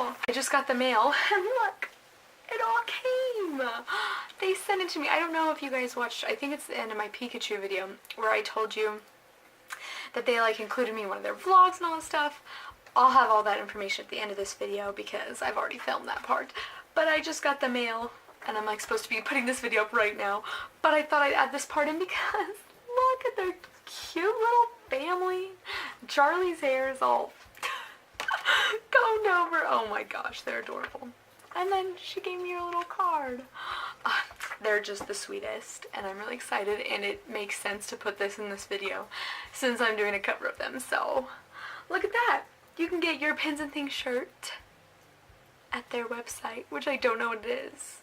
cool. I just got the mail and look, it all came. They sent it to me. I don't know if you guys watched, I think it's the end of my Pikachu video where I told you that they like included me in one of their vlogs and all this stuff. I'll have all that information at the end of this video because I've already filmed that part. But I just got the mail and I'm like supposed to be putting this video up right now. But I thought I'd add this part in because look at their cute little family. Charlie's hair is all combed over. Oh my gosh, they're adorable. And then she gave me a little card. They're just the sweetest and I'm really excited, and it makes sense to put this in this video since I'm doing a cover of them. So look at that. You can get your Pins and Things shirt at their website, which I don't know what it is.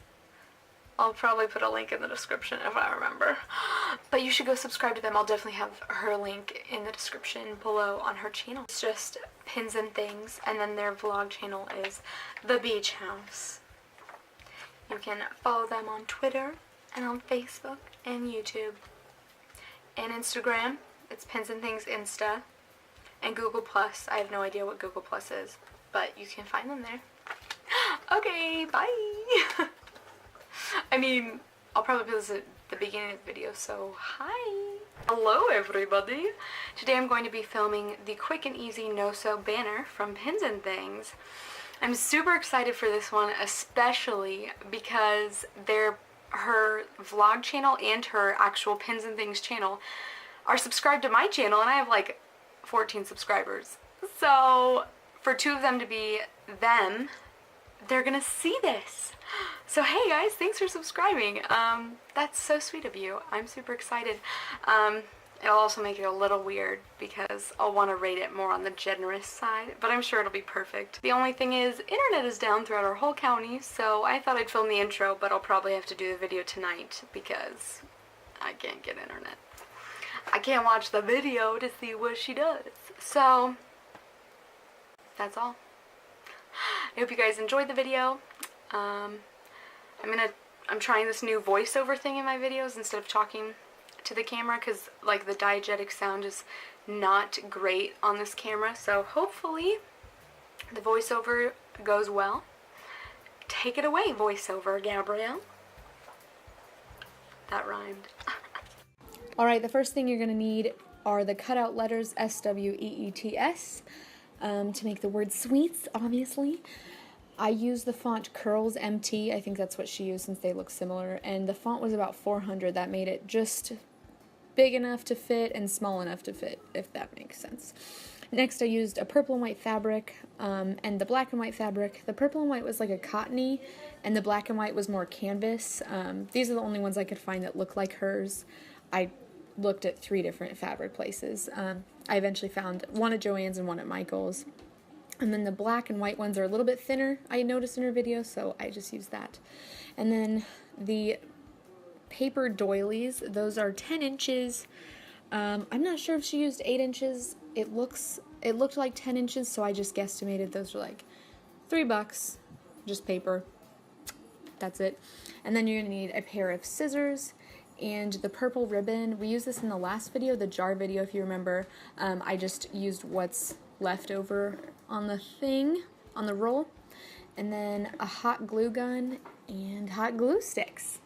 I'll probably put a link in the description if I remember. But you should go subscribe to them. I'll definitely have her link in the description below on her channel. It's just Pins and Things, and then their vlog channel is The Beach House. You can follow them on Twitter and on Facebook and YouTube. And Instagram, it's Pins and Things Insta. And Google Plus. I have no idea what Google Plus is, but you can find them there. Okay, bye! I mean, I'll probably put this at the beginning of the video, so hi! Hello everybody! Today I'm going to be filming the quick and easy no-sew banner from Pins and Things. I'm super excited for this one, especially because her vlog channel and her actual Pins and Things channel are subscribed to my channel, and I have like 14 subscribers. So for two of them to be them, they're gonna see this. So hey guys, thanks for subscribing. That's so sweet of you. I'm super excited. It'll also make it a little weird because I'll want to rate it more on the generous side, but I'm sure it'll be perfect. The only thing is, internet is down throughout our whole county, so I thought I'd film the intro, but I'll probably have to do the video tonight because I can't get internet. I can't watch the video to see what she does. So, that's all. I hope you guys enjoyed the video. I'm trying this new voiceover thing in my videos instead of talking to the camera because like the diegetic sound is not great on this camera. So hopefully the voiceover goes well. Take it away, voiceover, Gabrielle. That rhymed. Alright, the first thing you're going to need are the cutout letters SWEETS to make the word sweets, obviously. I use the font Curls MT, I think that's what she used since they look similar, and the font was about 400. That made it just big enough to fit and small enough to fit, if that makes sense. Next I used a purple and white fabric and the black and white fabric. The purple and white was like a cottony and the black and white was more canvas. These are the only ones I could find that look like hers. I looked at 3 different fabric places. I eventually found one at Joann's and one at Michael's. And then the black and white ones are a little bit thinner, I noticed in her video, so I just used that. And then the paper doilies, those are 10 inches. I'm not sure if she used 8 inches. It looked like 10 inches, so I just guesstimated those were like $3, just paper. That's it. And then you're going to need a pair of scissors and the purple ribbon. We used this in the last video, the jar video, if you remember. I just used what's left over on the thing, on the roll, and then a hot glue gun and hot glue sticks.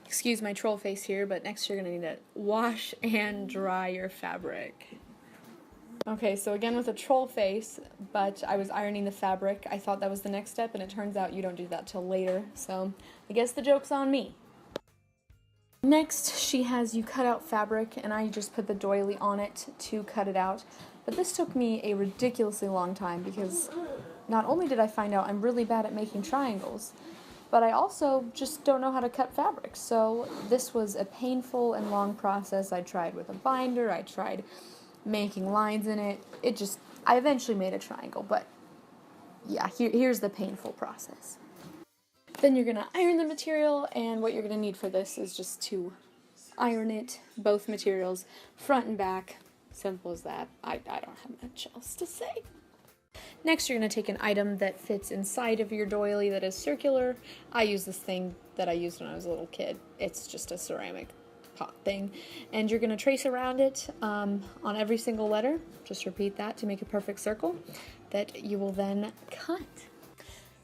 Excuse my troll face here, but next you're going to need to wash and dry your fabric. Okay, so again with a troll face, but I was ironing the fabric. I thought that was the next step, and it turns out you don't do that till later, so I guess the joke's on me. Next, she has you cut out fabric, and I just put the doily on it to cut it out. But this took me a ridiculously long time because not only did I find out I'm really bad at making triangles, but I also just don't know how to cut fabric. So this was a painful and long process. I tried with a binder, I tried making lines in it. I eventually made a triangle, but yeah, here's the painful process. Then you're going to iron the material, and what you're going to need for this is just to iron it, both materials, front and back. Simple as that. I don't have much else to say. Next, you're going to take an item that fits inside of your doily that is circular. I use this thing that I used when I was a little kid. It's just a ceramic top thing. And you're going to trace around it on every single letter. Just repeat that to make a perfect circle that you will then cut.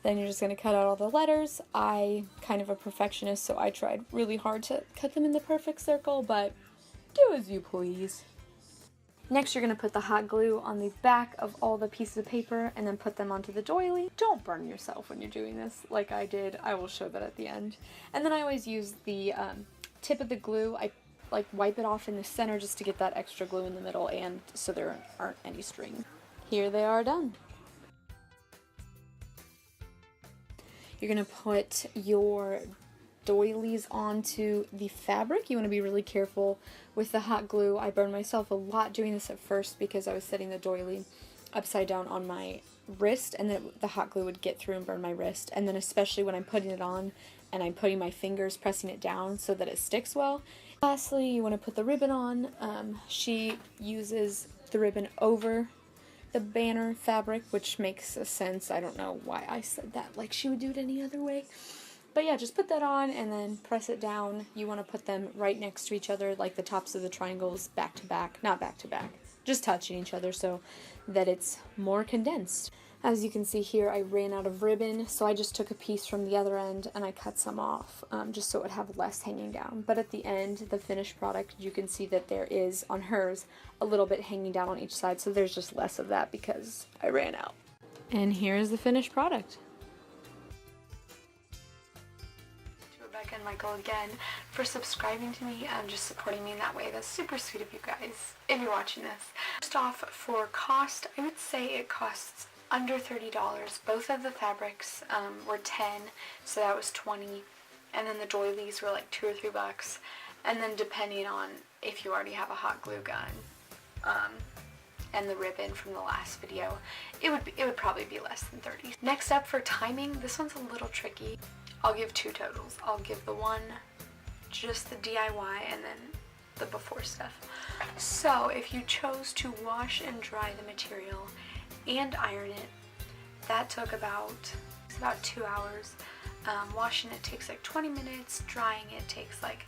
Then you're just going to cut out all the letters. I kind of a perfectionist, so I tried really hard to cut them in the perfect circle, but do as you please. Next, you're going to put the hot glue on the back of all the pieces of paper and then put them onto the doily. Don't burn yourself when you're doing this like I did. I will show that at the end. And then I always use the tip of the glue. I like wipe it off in the center just to get that extra glue in the middle and so there aren't any strings. Here they are done. You're going to put your doilies onto the fabric. You want to be really careful with the hot glue. I burned myself a lot doing this at first because I was setting the doily upside down on my wrist, and then the hot glue would get through and burn my wrist. And then especially when I'm putting it on and I'm putting my fingers pressing it down so that it sticks well. Lastly, you want to put the ribbon on. She uses the ribbon over the banner fabric, which makes a sense. I don't know why I said that like she would do it any other way. But yeah, just put that on and then press it down. You want to put them right next to each other, like the tops of the triangles, back to back. Not back to back, just touching each other so that it's more condensed. As you can see here, I ran out of ribbon, so I just took a piece from the other end and I cut some off, just so it would have less hanging down. But at the end, the finished product, you can see that there is, on hers, a little bit hanging down on each side, so there's just less of that because I ran out. And here's the finished product. Rebecca and Michael again for subscribing to me and just supporting me in that way. That's super sweet of you guys, if you're watching this. First off, for cost, I would say it costs under $30. Both of the fabrics were 10, so that was 20, and then the doilies were like $2 or $3, and then depending on if you already have a hot glue gun and the ribbon from the last video, it would probably be less than 30. Next up, for timing, this one's a little tricky. I'll give two totals. I'll give the one just the DIY and then the before stuff. So if you chose to wash and dry the material and iron it, that took about 2 hours. Washing it takes like 20 minutes, drying it takes like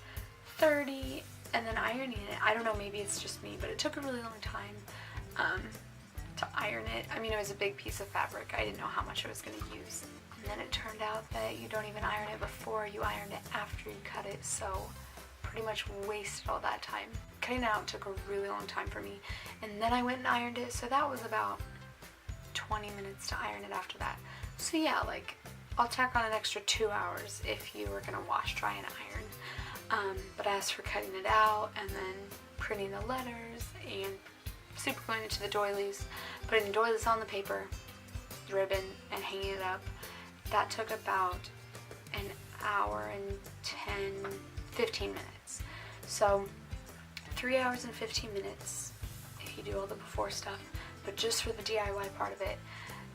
30, and then ironing it, I don't know, maybe it's just me, but it took a really long time to iron it. I mean, it was a big piece of fabric. I didn't know how much I was going to use. And then it turned out that you don't even iron it before, you iron it after you cut it, so pretty much wasted all that time. Cutting it out took a really long time for me, and then I went and ironed it, so that was about 20 minutes to iron it after that. So yeah, like, I'll tack on an extra 2 hours if you were gonna wash, dry, and iron. But as for cutting it out and then printing the letters and super gluing it to the doilies, putting the doilies on the paper, the ribbon, and hanging it up, that took about an hour and 15 minutes. So 3 hours and 15 minutes if you do all the before stuff, but just for the DIY part of it,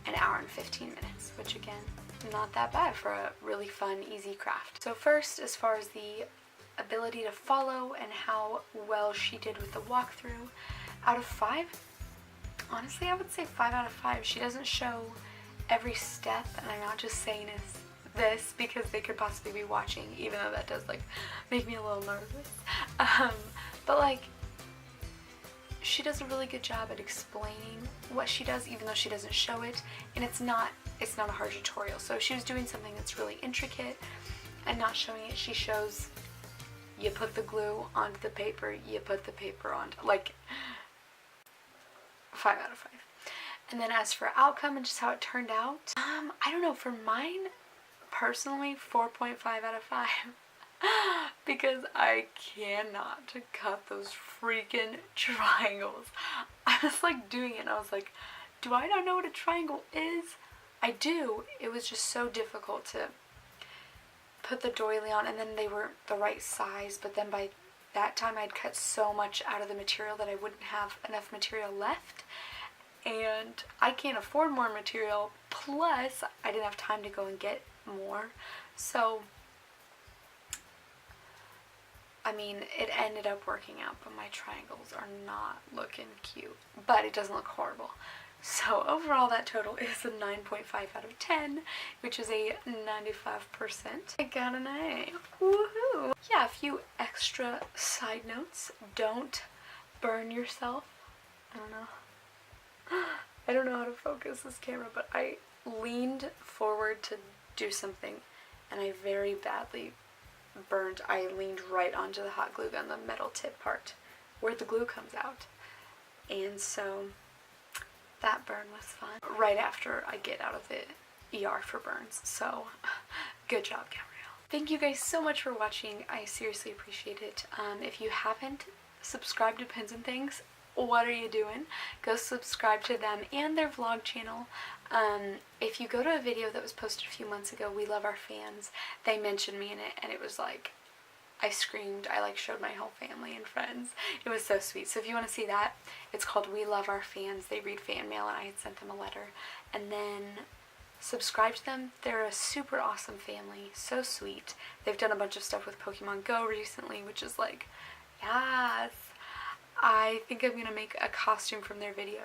an hour and 15 minutes, which again, not that bad for a really fun, easy craft. So first, as far as the ability to follow and how well she did with the walkthrough, out of 5, honestly I would say 5 out of 5. She doesn't show every step, and I'm not just saying this because they could possibly be watching, even though that does like make me a little nervous. But like, she does a really good job at explaining what she does, even though she doesn't show it, and it's not a hard tutorial. So if she was doing something that's really intricate and not showing it, she shows you put the glue onto the paper, you put the paper on, like 5 out of 5. And then as for outcome and just how it turned out, I don't know, for mine, personally, 4.5 out of 5. Because I cannot cut those freaking triangles. I was like doing it and I was like, do I not know what a triangle is? I do. It was just so difficult to put the doily on, and then they were the right size, but then by that time I'd cut so much out of the material that I wouldn't have enough material left, and I can't afford more material, plus I didn't have time to go and get more. So I mean, it ended up working out, but my triangles are not looking cute, but it doesn't look horrible. So overall, that total is a 9.5 out of 10, which is a 95%. I got an A. Woohoo! Woo! Yeah, a few extra side notes. Don't burn yourself. I don't know. I don't know how to focus this camera, but I leaned forward to do something and I very badly burned. I leaned right onto the hot glue gun, the metal tip part where the glue comes out. And so that burn was fun. Right after I get out of the ER for burns. So good job, Gabrielle. Thank you guys so much for watching. I seriously appreciate it. If you haven't subscribed to Pins and Things, what are you doing? Go subscribe to them and their vlog channel. If you go to a video that was posted a few months ago, We Love Our Fans, they mentioned me in it and it was like, I screamed. I like showed my whole family and friends. It was so sweet. So if you want to see that, it's called We Love Our Fans. They read fan mail and I had sent them a letter. And then subscribe to them. They're a super awesome family. So sweet. They've done a bunch of stuff with Pokemon Go recently, which is like, yes. I think I'm going to make a costume from their video.